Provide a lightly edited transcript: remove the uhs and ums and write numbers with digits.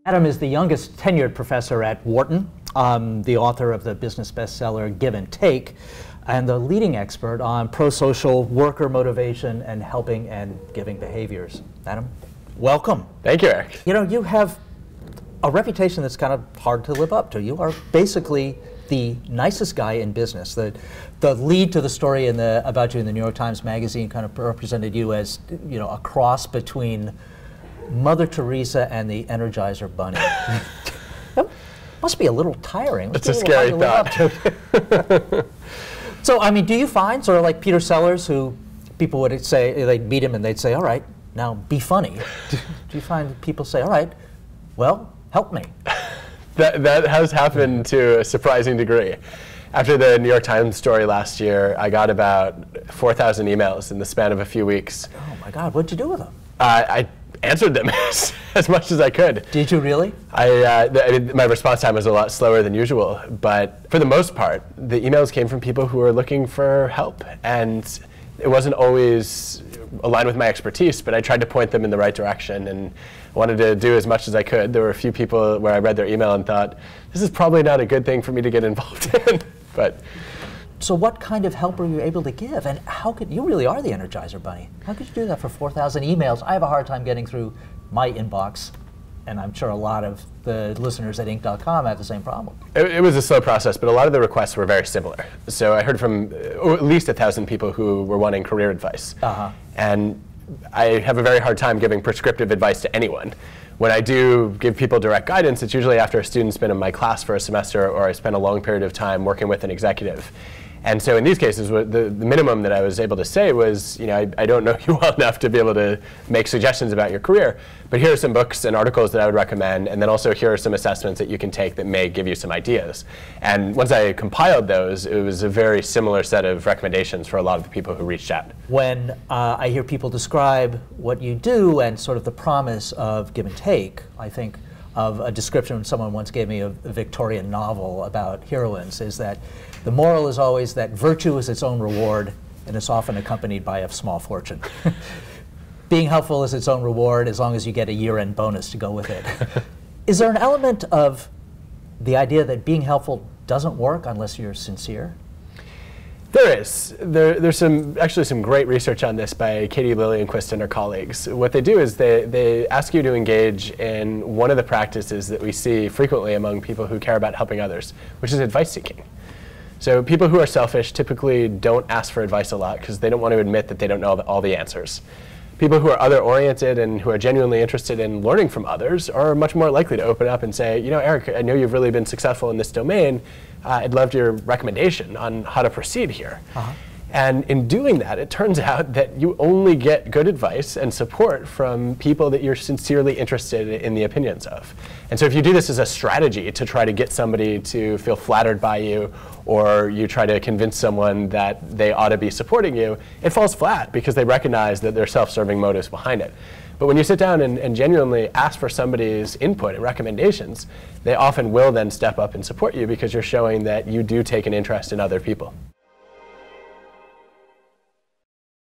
Adam is the youngest tenured professor at Wharton, the author of the business bestseller Give and Take, and the leading expert on pro-social worker motivation and helping and giving behaviors. Adam, welcome. Thank you, Eric. You know, you have a reputation that's kind of hard to live up to. You are basically the nicest guy in business. The lead to the story about you in the New York Times Magazine kind of represented you as, you know, a cross between Mother Teresa and the Energizer Bunny. That must be a little tiring. It's a scary thought. So, I mean, do you find, sort of like Peter Sellers, who people would say, they'd meet him and they'd say, all right, now be funny. Do you find people say, all right, well, help me? That has happened to a surprising degree. After the New York Times story last year, I got about 4,000 emails in the span of a few weeks. Oh my God, what'd you do with them? I answered them as much as I could. Did you really? I mean, my response time was a lot slower than usual, but for the most part, the emails came from people who were looking for help, and it wasn't always aligned with my expertise, but I tried to point them in the right direction and wanted to do as much as I could. There were a few people where I read their email and thought, this is probably not a good thing for me to get involved in. But so what kind of help were you able to give? And how could, you really are the Energizer Bunny. How could you do that for 4,000 emails? I have a hard time getting through my inbox, and I'm sure a lot of the listeners at Inc.com have the same problem. It was a slow process, but a lot of the requests were very similar. So I heard from at least 1,000 people who were wanting career advice. And I have a very hard time giving prescriptive advice to anyone. When I do give people direct guidance, it's usually after a student's been in my class for a semester or I spent a long period of time working with an executive. And so in these cases, the minimum that I was able to say was, you know, I don't know you well enough to be able to make suggestions about your career, but here are some books and articles that I would recommend, and then also here are some assessments that you can take that may give you some ideas. And once I compiled those, it was a very similar set of recommendations for a lot of the people who reached out. When I hear people describe what you do and sort of the promise of give and take, I think of a description someone once gave me of a Victorian novel about heroines, is that the moral is always that virtue is its own reward, and it's often accompanied by a small fortune. Being helpful is its own reward as long as you get a year-end bonus to go with it. Is there an element of the idea that being helpful doesn't work unless you're sincere? There is. There's actually some great research on this by Katie Lillienquist and her colleagues. What they do is they ask you to engage in one of the practices that we see frequently among people who care about helping others, which is advice seeking. So people who are selfish typically don't ask for advice a lot because they don't want to admit that they don't know all the answers. People who are other-oriented and who are genuinely interested in learning from others are much more likely to open up and say, you know, Eric, I know you've really been successful in this domain. I'd love your recommendation on how to proceed here. And in doing that, it turns out that you only get good advice and support from people that you're sincerely interested in the opinions of. And so if you do this as a strategy to try to get somebody to feel flattered by you, or you try to convince someone that they ought to be supporting you, it falls flat because they recognize that there are self-serving motives behind it. But when you sit down and genuinely ask for somebody's input and recommendations, they often will then step up and support you because you're showing that you do take an interest in other people.